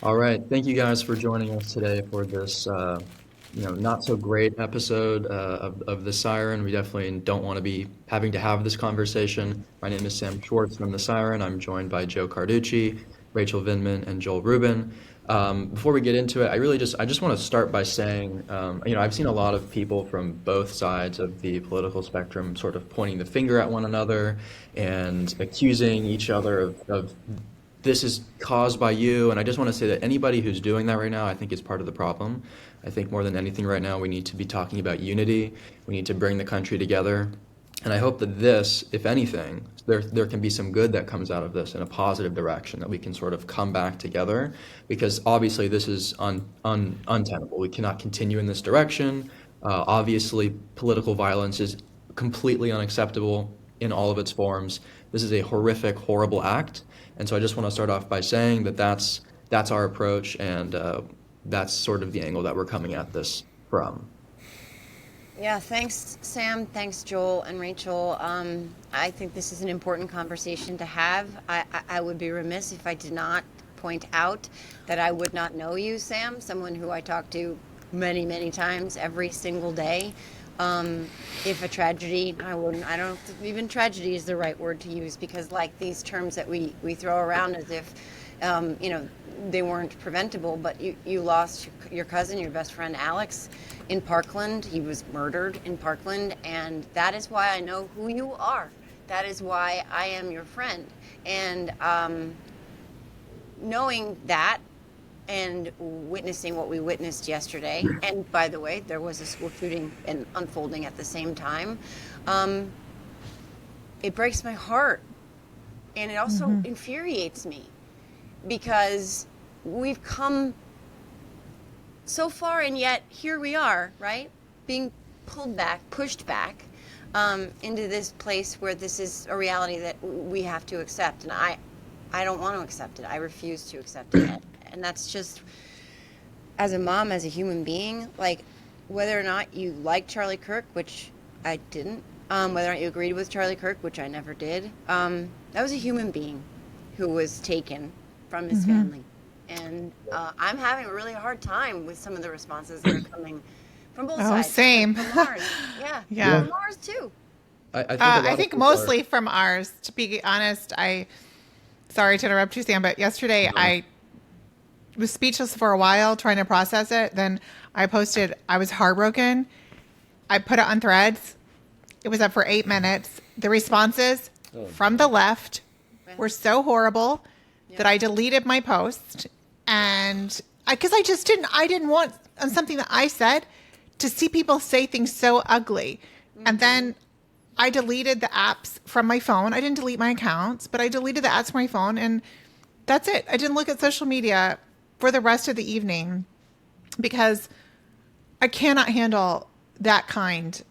All right. Thank you guys for joining us today for this, not so great episode of the Siren. We definitely don't want to be having to have this conversation. My name is Sam Schwartz from the Siren. I'm joined by Joe Carducci, Rachel Vindman, and Joel Rubin. Before we get into it, I just want to start by saying, I've seen a lot of people from both sides of the political spectrum sort of pointing the finger at one another and accusing each other of this is caused by you. And I just want to say that anybody who's doing that right now, I think is part of the problem. I think more than anything right now, we need to be talking about unity. We need to bring the country together. And I hope that this, if anything, there can be some good that comes out of this in a positive direction, that we can sort of come back together, because obviously this is untenable. We cannot continue in this direction. Obviously, political violence is completely unacceptable in all of its forms. This is a horrific, horrible act. And so I just want to start off by saying that that's our approach, and that's sort of the angle that we're coming at this from. Yeah, thanks, Sam. Thanks, Joel and Rachel. I think this is an important conversation to have. I would be remiss if I did not point out that I would not know you, Sam, someone who I talk to many, many times every single day. If a tragedy, I don't even tragedy is the right word to use, because like these terms that we throw around as if, they weren't preventable, but you lost your cousin, your best friend, Alex, in Parkland. He was murdered in Parkland. And that is why I know who you are. That is why I am your friend. And knowing that, and witnessing what we witnessed yesterday, and by the way, there was a school shooting and unfolding at the same time, it breaks my heart. And it also infuriates me, because we've come so far, and yet here we are, right? Being pulled back, pushed back into this place where this is a reality that we have to accept. And I don't want to accept it. I refuse to accept it. And that's just, as a mom, as a human being, like, whether or not you like Charlie Kirk, which I didn't, whether or not you agreed with Charlie Kirk, which I never did, that was a human being who was taken from his family. And I'm having a really hard time with some of the responses that are coming from both sides. Oh, same. From Mars. Yeah. From Mars, too. I think mostly from ours, to be honest. Sorry to interrupt you, Sam, but yesterday I was speechless for a while trying to process it. Then I posted, I was heartbroken. I put it on Threads. It was up for 8 minutes. The responses from the left were so horrible that I deleted my post. And because I didn't want on something that I said to see people say things so ugly. And then I deleted the apps from my phone. I didn't delete my accounts, but I deleted the apps from my phone, and that's it. I didn't look at social media for the rest of the evening, because I cannot handle that kind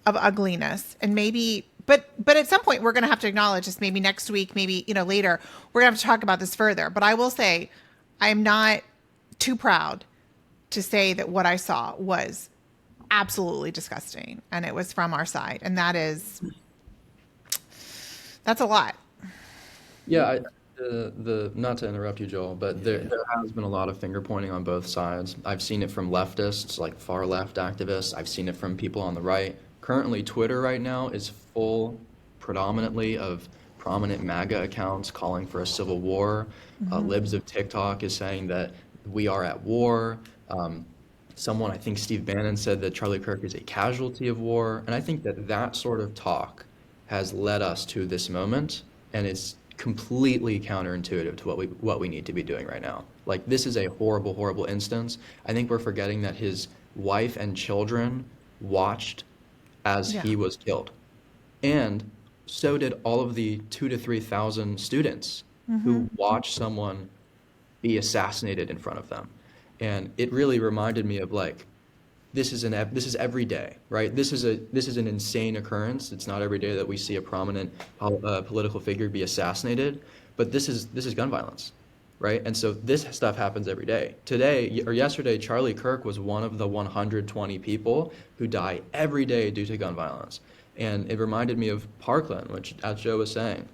of ugliness. And maybe, but at some point we're going to have to acknowledge this, maybe next week, maybe, later, we're going to have to talk about this further. But I will say, I'm not too proud to say that what I saw was absolutely disgusting, and it was from our side. And that's a lot. Yeah, not to interrupt you, Joel, but there has been a lot of finger pointing on both sides. I've seen it from leftists, like far left activists. I've seen it from people on the right. Currently, Twitter right now is full predominantly of prominent MAGA accounts calling for a civil war. Libs of TikTok is saying that we are at war. Someone, I think Steve Bannon, said that Charlie Kirk is a casualty of war. And I think that sort of talk has led us to this moment, and it's completely counterintuitive to what we need to be doing right now. Like, this is a horrible, horrible instance. I think we're forgetting that his wife and children watched as he was killed. And so did all of the 2,000 to 3,000 students who watched someone be assassinated in front of them. And it really reminded me of, like, this is every day, right? This is an insane occurrence. It's not every day that we see a prominent political figure be assassinated, but this is gun violence, right? And so this stuff happens every day. Yesterday, Charlie Kirk was one of the 120 people who die every day due to gun violence. And it reminded me of Parkland, which, as Joe was saying,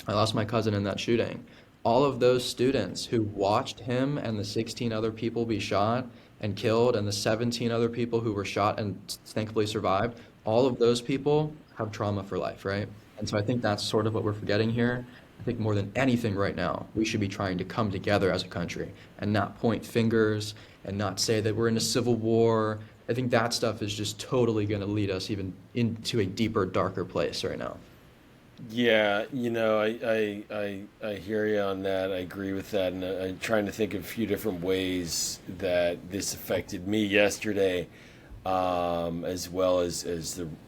I lost my cousin in that shooting. all of those students who watched him and the 16 other people be shot and killed, and the 17 other people who were shot and thankfully survived, all of those people have trauma for life, right? And so I think that's sort of what we're forgetting here. I think more than anything right now, we should be trying to come together as a country and not point fingers and not say that we're in a civil war. I think that stuff is just totally going to lead us even into a deeper, darker place right now. Yeah, I hear you on that. I agree with that, and I'm trying to think of a few different ways that this affected me yesterday, as well as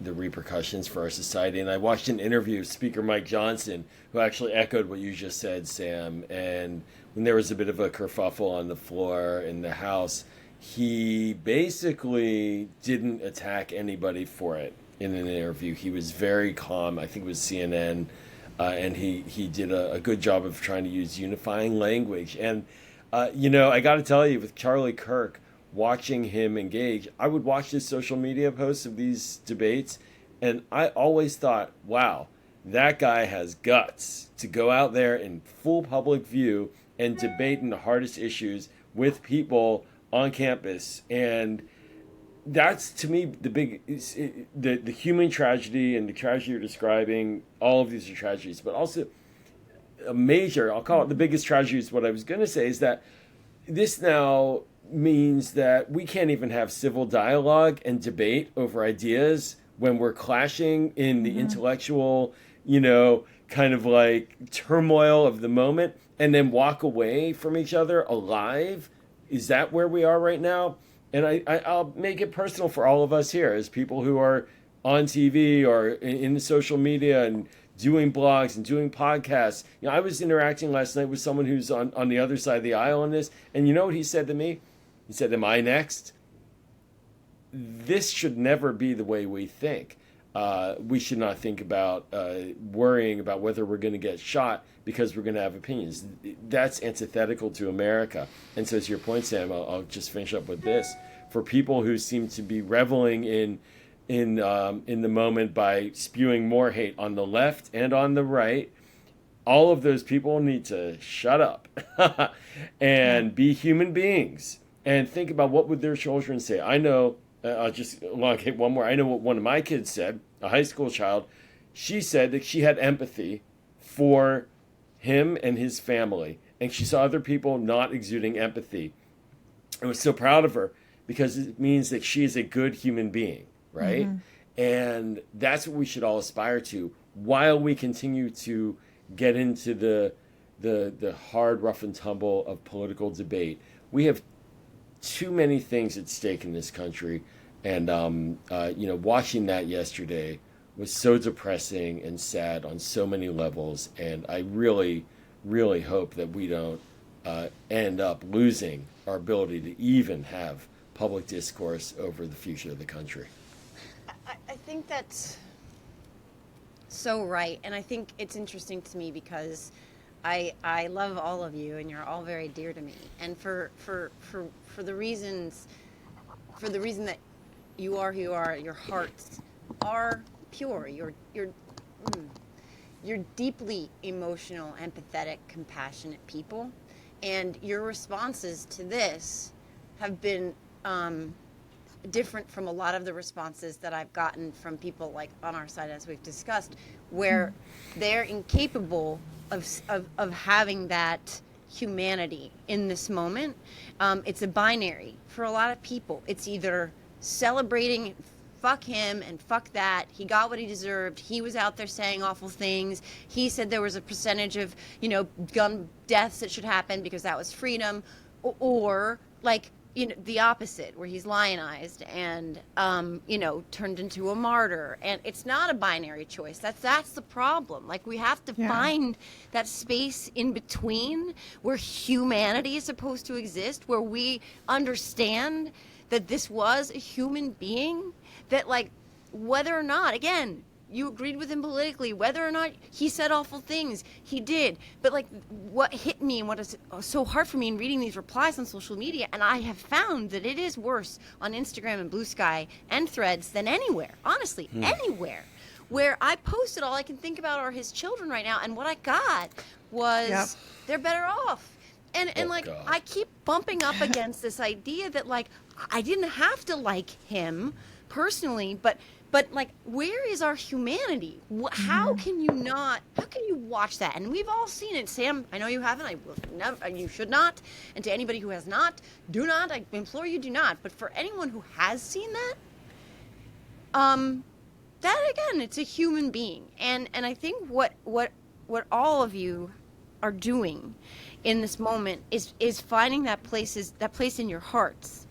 the repercussions for our society. And I watched an interview of Speaker Mike Johnson, who actually echoed what you just said, Sam. And when there was a bit of a kerfuffle on the floor in the House, he basically didn't attack anybody for it. In an interview, he was very calm. I think it was CNN, and he did a good job of trying to use unifying language. And I got to tell you, with Charlie Kirk, watching him engage, I would watch his social media posts of these debates, and I always thought, wow, that guy has guts to go out there in full public view and debate in the hardest issues with people on campus. And that's, to me, the human tragedy and the tragedy you're describing. All of these are tragedies, but also a major, I'll call it the biggest tragedy, is what I was going to say, is that this now means that we can't even have civil dialogue and debate over ideas when we're clashing in the intellectual, kind of like turmoil of the moment, and then walk away from each other alive. Is that where we are right now? And I'll make it personal for all of us here as people who are on TV or in the social media and doing blogs and doing podcasts. I was interacting last night with someone who's on the other side of the aisle on this. And you know what he said to me? He said, "Am I next?" This should never be the way we think. We should not think about worrying about whether we're going to get shot because we're going to have opinions. That's antithetical to America. And so, to your point, Sam, I'll just finish up with this. For people who seem to be reveling in the moment by spewing more hate on the left and on the right, all of those people need to shut up and be human beings and think about what would their children say. I know. I'll just elongate one more. I know what one of my kids said, a high school child. She said that she had empathy for him and his family, and she saw other people not exuding empathy. I was so proud of her because it means that she is a good human being, right? And that's what we should all aspire to while we continue to get into the hard, rough and tumble of political debate. We have too many things at stake in this country, and watching that yesterday was so depressing and sad on so many levels. And I really, really hope that we don't end up losing our ability to even have public discourse over the future of the country. I think that's so right, and I think it's interesting to me because I love all of you, and you're all very dear to me. And for the reason that you are who you are, your hearts are pure. You're deeply emotional, empathetic, compassionate people, and your responses to this have been different from a lot of the responses that I've gotten from people like on our side, as we've discussed, where they're incapable of having that humanity in this moment. It's a binary for a lot of people. It's either celebrating fuck him and fuck that, he got what he deserved, he was out there saying awful things, he said there was a percentage of gun deaths that should happen because that was freedom, or like the opposite, where he's lionized and turned into a martyr. And it's not a binary choice. That's the problem. Like, we have to find that space in between where humanity is supposed to exist, where we understand that this was a human being, that, like, whether or not, again, you agreed with him politically, whether or not he said awful things, he did. But, like, what hit me and what is so hard for me in reading these replies on social media, and I have found that it is worse on Instagram and Blue Sky and Threads than anywhere, honestly, anywhere, where I posted all I can think about are his children right now. And what I got was Yep. they're better off. And like, God. I keep bumping up against this idea that like I didn't have to like him personally, but like, where is our humanity? How can you not? How can you watch that? And we've all seen it. Sam, I know you haven't. I will never. You should not. And to anybody who has not, do not. I implore you, do not. But for anyone who has seen that, that again, it's a human being. And I think what all of you are doing in this moment is finding that place in your hearts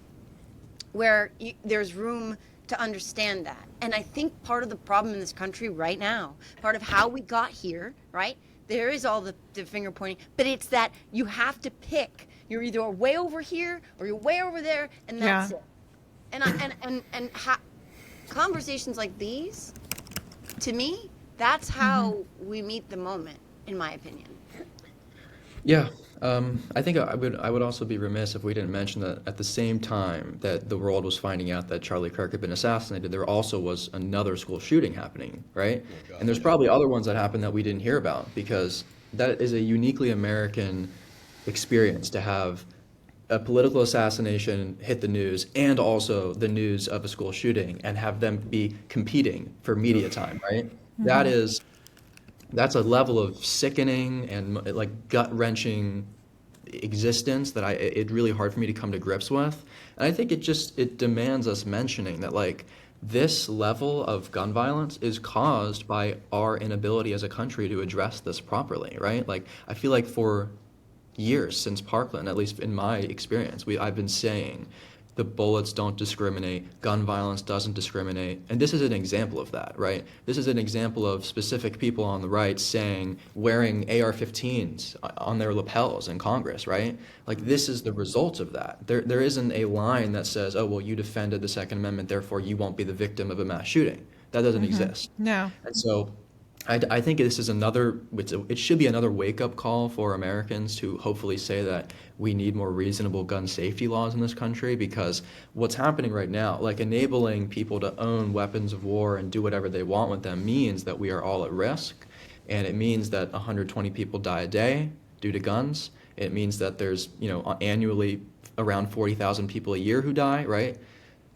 where there's room to understand that. And I think part of the problem in this country right now, part of how we got here, right? There is all the finger pointing, but it's that you have to pick. You're either way over here or you're way over there, and that's it. And conversations like these, to me, that's how we meet the moment, in my opinion. Yeah, I think I would also be remiss if we didn't mention that at the same time that the world was finding out that Charlie Kirk had been assassinated, there also was another school shooting happening, right? And there's probably other ones that happened that we didn't hear about, because that is a uniquely American experience to have a political assassination hit the news and also the news of a school shooting and have them be competing for media time, right? That's a level of sickening and like gut-wrenching existence that it's really hard for me to come to grips with. And I think it demands us mentioning that like this level of gun violence is caused by our inability as a country to address this properly, right? Like I feel like for years since Parkland, at least in my experience, I've been saying the bullets don't discriminate, gun violence doesn't discriminate. And this is an example of that, right? This is an example of specific people on the right saying, wearing AR-15s on their lapels in Congress, right? Like this is the result of that. There isn't a line that says, oh, well, you defended the Second Amendment, therefore you won't be the victim of a mass shooting. That doesn't exist. No. And so I think this is it should be another wake-up call for Americans to hopefully say that we need more reasonable gun safety laws in this country, because what's happening right now, like enabling people to own weapons of war and do whatever they want with them, means that we are all at risk, and it means that 120 people die a day due to guns. It means that there's, annually around 40,000 people a year who die, right?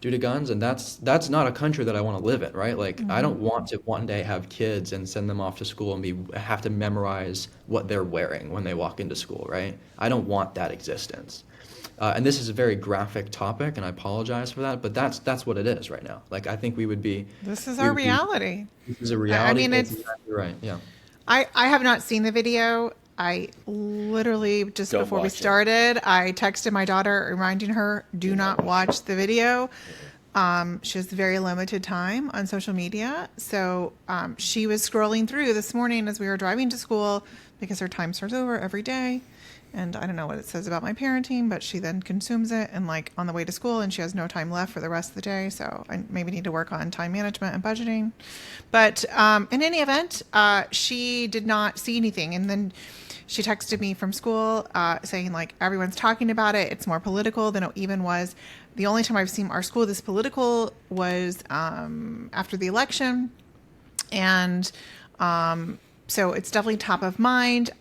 Due to guns, and that's not a country that I want to live in, right? Like I don't want to one day have kids and send them off to school and have to memorize what they're wearing when they walk into school, right? I don't want that existence. And this is a very graphic topic, and I apologize for that, but that's what it is right now. Like I think we would be. This is our reality. This is a reality. I mean, that's exactly right. Yeah. I have not seen the video. I literally, just Don't before we watch it. started, I texted my daughter reminding her, do not watch the video. She has very limited time on social media. So she was scrolling through this morning as we were driving to school, because her time starts over every day. And I don't know what it says about my parenting, but she then consumes it and like on the way to school, and she has no time left for the rest of the day. So I maybe need to work on time management and budgeting. But in any event, she did not see anything. And then she texted me from school saying like, everyone's talking about it. It's more political than it even was. The only time I've seen our school this political was after the election. And so it's definitely top of mind.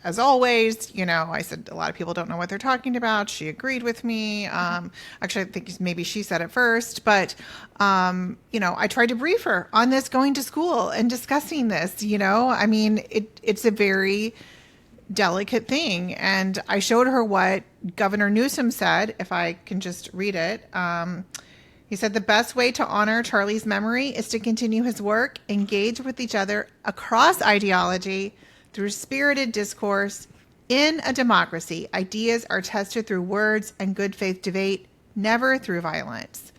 As always, I said a lot of people don't know what they're talking about. She agreed with me. Actually, I think maybe she said it first, but I tried to brief her on this going to school and discussing this. I mean, it's a very delicate thing, and I showed her what Governor Newsom said. If I can just read it. He said the best way to honor Charlie's memory is to continue his work, engage with each other across ideology, through spirited discourse. In a democracy, ideas are tested through words and good faith debate, never through violence.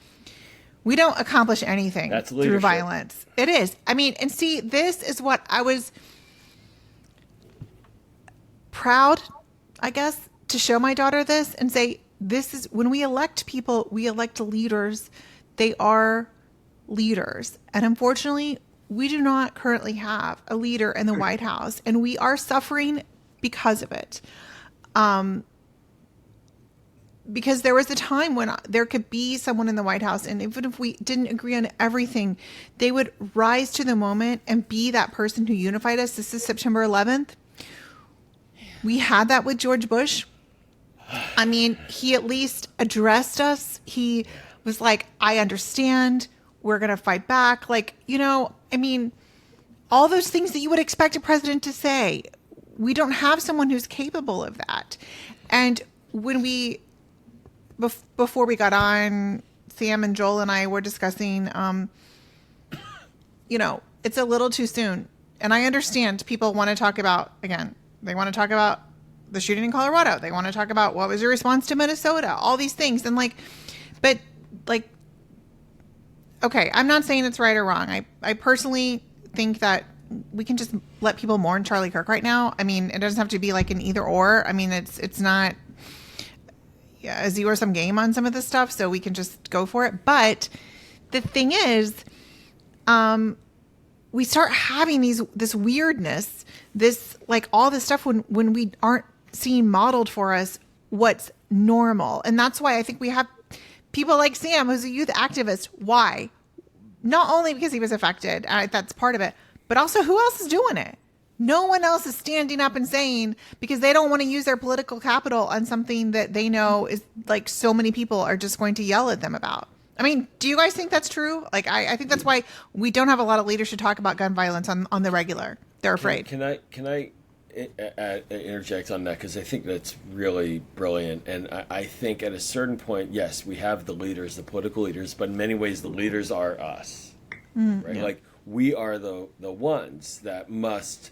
We don't accomplish anything through violence. It is. I mean, and see, this is what I was proud, I guess, to show my daughter this and say, this is when we elect people, we elect leaders. They are leaders. And unfortunately, we do not currently have a leader in the White House, and we are suffering because of it. Because there was a time when there could be someone in the White House, and even if we didn't agree on everything, they would rise to the moment and be that person who unified us. This is September 11th. We had that with George Bush. I mean, he at least addressed us. He was like, I understand. We're going to fight back. Like, I mean, all those things that you would expect a president to say. We don't have someone who's capable of that. And when before we got on, Sam and Joel and I were discussing, it's a little too soon. And I understand people want to talk about, again, they want to talk about the shooting in Colorado. They want to talk about what was your response to Minnesota, all these things. And okay, I'm not saying it's right or wrong. I personally think that we can just let people mourn Charlie Kirk right now. I mean, it doesn't have to be like an either or. I mean, it's not a zero-sum game on some of this stuff, so we can just go for it. But the thing is, we start having this weirdness, this like all this stuff when we aren't seeing modeled for us what's normal. And that's why I think we have people like Sam, who's a youth activist. Why? Not only because he was affected, that's part of it, but also who else is doing it? No one else is standing up and saying, because they don't want to use their political capital on something that they know is like so many people are just going to yell at them about. I mean, do you guys think that's true? Like, I think that's why we don't have a lot of leaders who talk about gun violence on the regular. They're afraid. Can I interject on that? Because I think that's really brilliant. And I think at a certain point, yes, we have the leaders, the political leaders, but in many ways the leaders are us, right? Yeah. Like we are the ones that must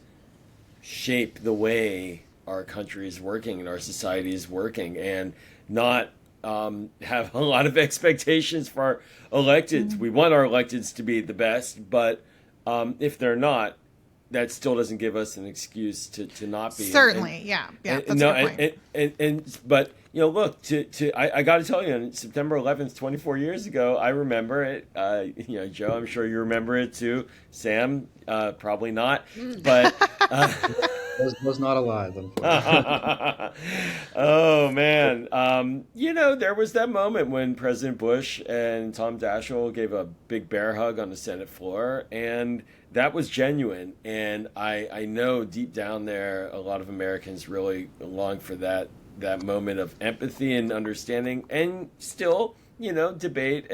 shape the way our country is working and our society is working, and not have a lot of expectations for our electeds. Mm-hmm. We want our electeds to be the best, but if they're not, that still doesn't give us an excuse to not be. Certainly, yeah, that's a good point. But look, I got to tell you, on September 11th, 24 years ago, I remember it. Joe, I'm sure you remember it too. Sam, probably not, but. Was not alive, unfortunately. Oh, man. There was that moment when President Bush and Tom Daschle gave a big bear hug on the Senate floor, and that was genuine. And I know deep down there, a lot of Americans really long for that moment of empathy and understanding, and still, debate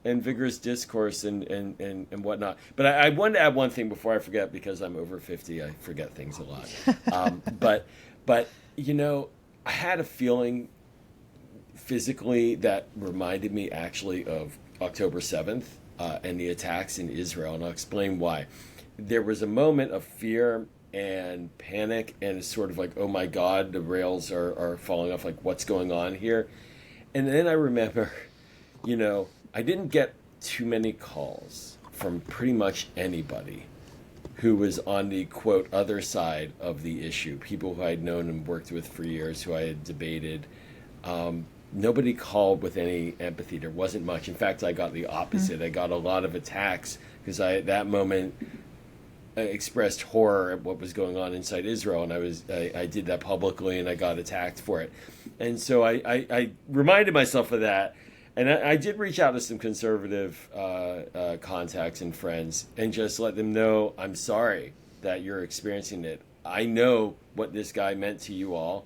and vigorous discourse and whatnot. But I wanted to add one thing before I forget, because I'm over 50. I forget things a lot. But I had a feeling physically that reminded me actually of October 7th and the attacks in Israel. And I'll explain why. There was a moment of fear and panic, and it's sort of like, oh my God, the rails are falling off. Like, what's going on here? And then I remember, I didn't get too many calls from pretty much anybody who was on the, quote, other side of the issue, people who I had known and worked with for years, who I had debated. Nobody called with any empathy. There wasn't much. In fact, I got the opposite. I got a lot of attacks because I, at that moment, expressed horror at what was going on inside Israel, and I did that publicly, and I got attacked for it. And so I reminded myself of that. And I did reach out to some conservative contacts and friends and just let them know, I'm sorry that you're experiencing it. I know what this guy meant to you all,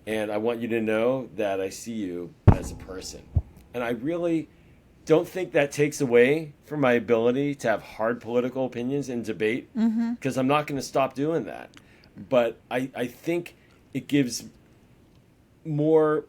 and I want you to know that I see you as a person. And I really don't think that takes away from my ability to have hard political opinions and debate, because I'm not going to stop doing that. But I think it gives more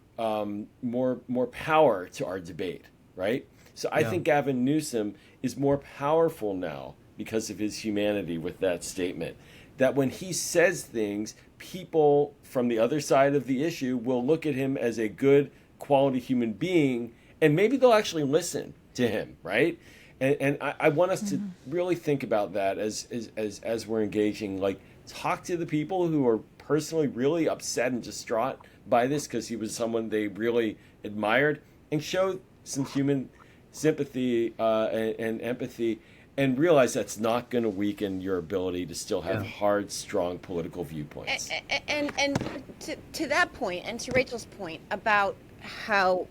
power to our debate, right? So I think Gavin Newsom is more powerful now because of his humanity with that statement. That when he says things, people from the other side of the issue will look at him as a good quality human being, and maybe they'll actually listen to him, right? And I want us to really think about that as we're engaging. Like, talk to the people who are personally really upset and distraught by this because he was someone they really admired, and show some human sympathy and empathy, and realize that's not going to weaken your ability to still have hard, strong political viewpoints. And to that point, and to Rachel's point about how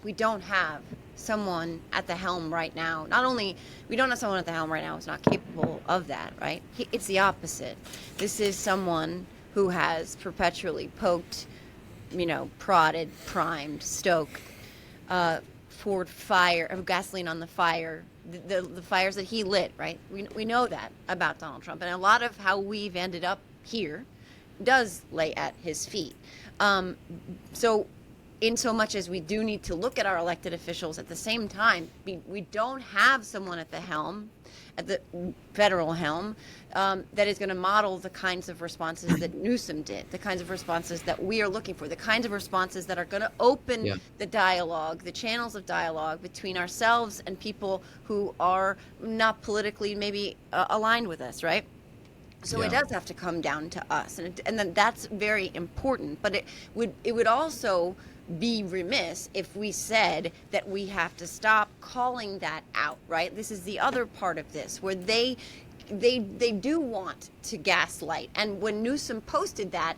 we don't have someone at the helm right now. Not only we don't have someone at the helm right now who's not capable of that, right? It's the opposite. This is someone who has perpetually poked, prodded, primed, stoked, poured gasoline on the fire, the fires that he lit, right? We know that about Donald Trump. And a lot of how we've ended up here does lay at his feet. So in so much as we do need to look at our elected officials, at the same time, we don't have someone at the helm, at the federal helm, that is going to model the kinds of responses that Newsom did, the kinds of responses that we are looking for, the kinds of responses that are going to open the dialogue, the channels of dialogue between ourselves and people who are not politically maybe aligned with us, right? So it does have to come down to us, and then that's very important. But it would also be remiss if we said that we have to stop calling that out, right? This is the other part of this, where they do want to gaslight. And when Newsom posted that,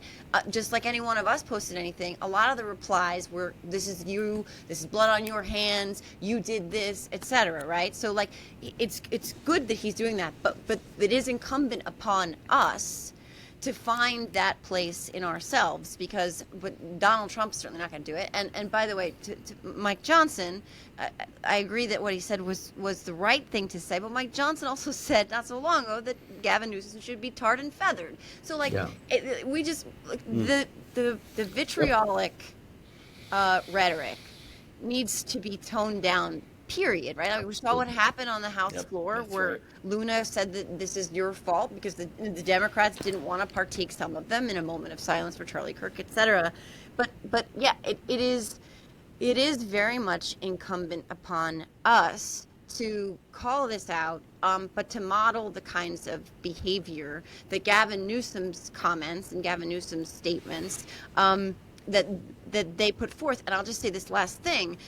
just like any one of us posted anything, a lot of the replies were, this is you, this is blood on your hands, you did this, etc., right? So like, it's good that he's doing that, but it is incumbent upon us to find that place in ourselves, because Donald Trump's certainly not going to do it. And by the way, to Mike Johnson, I agree that what he said was the right thing to say, but Mike Johnson also said not so long ago that Gavin Newsom should be tarred and feathered. So like, we just, the vitriolic rhetoric needs to be toned down, period, right? I mean, we saw what happened on the House floor, where Luna said that this is your fault because the Democrats didn't want to partake, some of them, in a moment of silence for Charlie Kirk, etc. But yeah, it is very much incumbent upon us to call this out, but to model the kinds of behavior that Gavin Newsom's comments and Gavin Newsom's statements that they put forth. And I'll just say this last thing.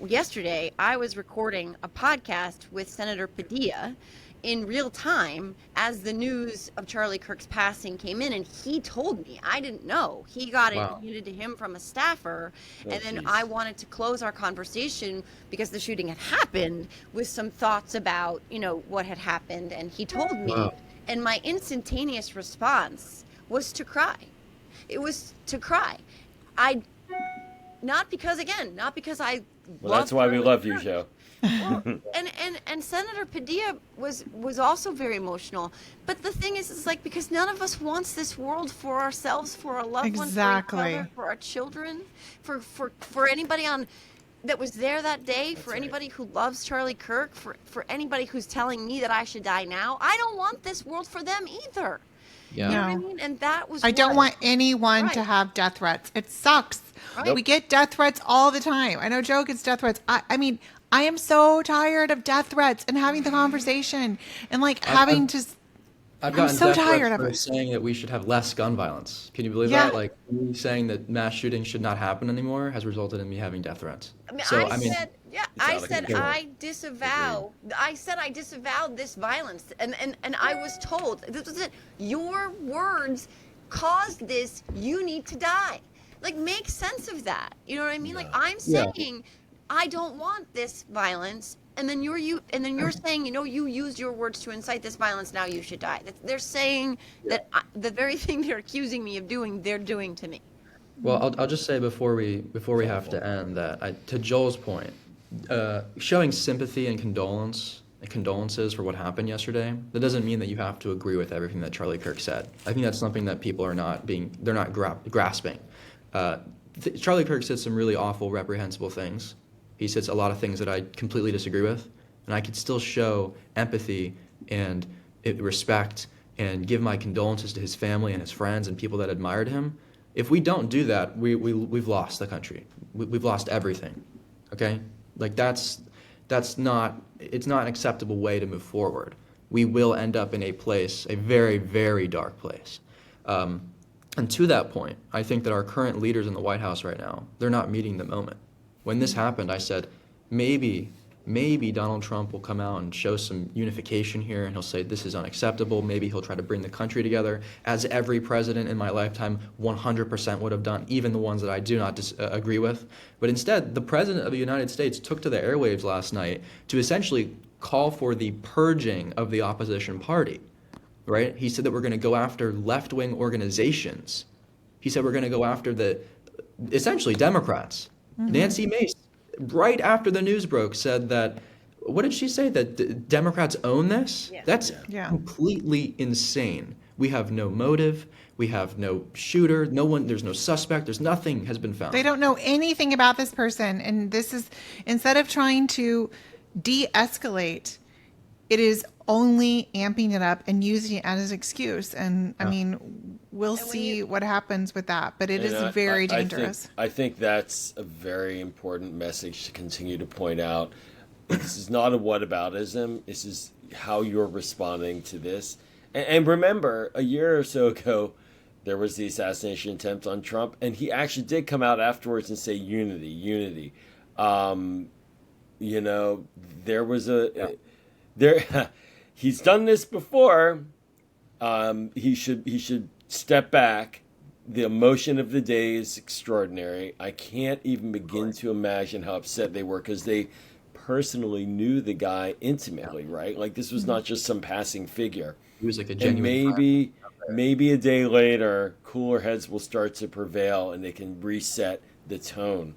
Yesterday, I was recording a podcast with Senator Padilla in real time as the news of Charlie Kirk's passing came in, and he told me, I didn't know. He got it handed to him from a staffer, and then I wanted to close our conversation, because the shooting had happened, with some thoughts about, what had happened, and he told me, and my instantaneous response was to cry. It was to cry. Not because I that's why we love you, Joe. Well, and Senator Padilla was also very emotional. But the thing is like, because none of us wants this world for ourselves, for our loved ones, for each other, for our children, for anybody that was there that day, for anybody who loves Charlie Kirk, for anybody who's telling me that I should die now. I don't want this world for them either. Yeah. You know what I mean? And that was I don't want anyone to have death threats. It sucks. Right. We get death threats all the time. I know Joe gets death threats. I mean, I am so tired of death threats and having the conversation and like having to. I've gotten so death tired threats of for it. saying that we should have less gun violence. Can you believe that? Like, me saying that mass shootings should not happen anymore has resulted in me having death threats. I said I disavowed this violence, and I was told, this was it, your words caused this, you need to die. Like, make sense of that. You know what I mean? Like, I'm saying I don't want this violence, and then you're saying, you used your words to incite this violence, now you should die. They're saying that the very thing they're accusing me of doing, they're doing to me. Well, I'll just say before we have to end that, to Joel's point, showing sympathy and condolences for what happened yesterday, that doesn't mean that you have to agree with everything that Charlie Kirk said. I think that's something that people are not grasping. Charlie Kirk said some really awful, reprehensible things. He says a lot of things that I completely disagree with, and I could still show empathy and respect and give my condolences to his family and his friends and people that admired him. If we don't do that, we've lost the country. We've lost everything. Okay? Like, it's not an acceptable way to move forward. We will end up in a very, very dark place. And to that point, I think that our current leaders in the White House right now, they're not meeting the moment. When this happened, I said, maybe Donald Trump will come out and show some unification here, and he'll say this is unacceptable. Maybe he'll try to bring the country together, as every president in my lifetime 100% would have done, even the ones that I do not agree with. But instead, the president of the United States took to the airwaves last night to essentially call for the purging of the opposition party, right? He said that we're going to go after left-wing organizations. He said we're going to go after essentially Democrats. Nancy Mace, right after the news broke, said that, what did she say? That Democrats own this? Yeah. That's Yeah. completely insane. We have no motive. We have no shooter. There's no suspect. There's nothing has been found. They don't know anything about this person. And this is, instead of trying to de-escalate, it is only amping it up and using it as an excuse. And I mean, we'll see what happens with that, but it is very dangerous. I think that's a very important message to continue to point out. This is not a whataboutism. This is how you're responding to this. And remember, a year or so ago, there was the assassination attempt on Trump, and he actually did come out afterwards and say unity, unity. You know, there was he's done this before. He should step back. The emotion of the day is extraordinary. I can't even begin to imagine how upset they were, because they personally knew the guy intimately, right? Like, this was not just some passing figure. He was like a And genuine maybe a day later, cooler heads will start to prevail and they can reset the tone.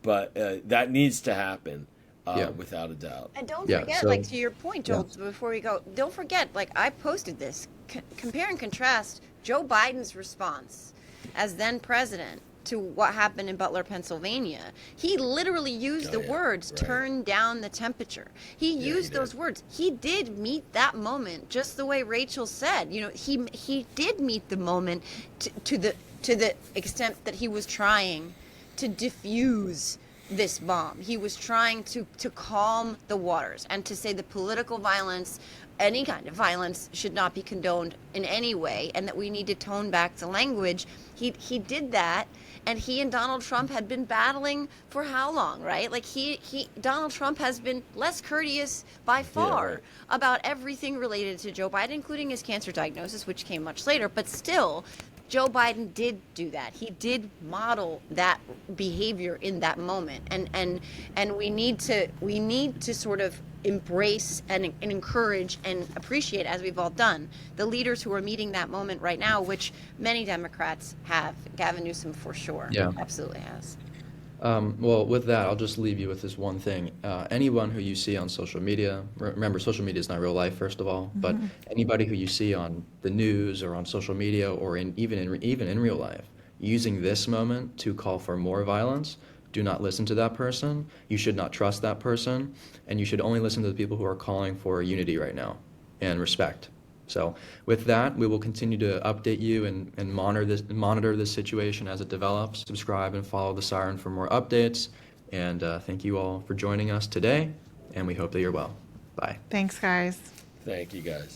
But that needs to happen, without a doubt. And don't Yeah, forget, so- like, to your point, Joel, before we go, don't forget, like, I posted this, compare and contrast Joe Biden's response as then president to what happened in Butler, Pennsylvania. He literally used the words, turn down the temperature. He used those words. He did meet that moment just the way Rachel said. You know, he did meet the moment to the extent that he was trying to diffuse this bomb. He was trying to calm the waters and to say the political violence, any kind of violence, should not be condoned in any way, and that we need to tone back the language. He did that, and he and Donald Trump had been battling for how long, right? Like, Donald Trump has been less courteous by far about everything related to Joe Biden, including his cancer diagnosis, which came much later, but still, Joe Biden did do that. He did model that behavior in that moment, and we need to sort of embrace and encourage and appreciate, as we've all done, the leaders who are meeting that moment right now, which many Democrats have. Gavin Newsom, for sure, absolutely has. Well, with that, I'll just leave you with this one thing. Anyone who you see on social media, remember, social media is not real life, first of all, but anybody who you see on the news or on social media or even in real life, using this moment to call for more violence, do not listen to that person. You should not trust that person, and you should only listen to the people who are calling for unity right now and respect. So with that, we will continue to update you and monitor this situation as it develops. Subscribe and follow the Siren for more updates. And thank you all for joining us today, and we hope that you're well. Bye. Thanks, guys. Thank you, guys.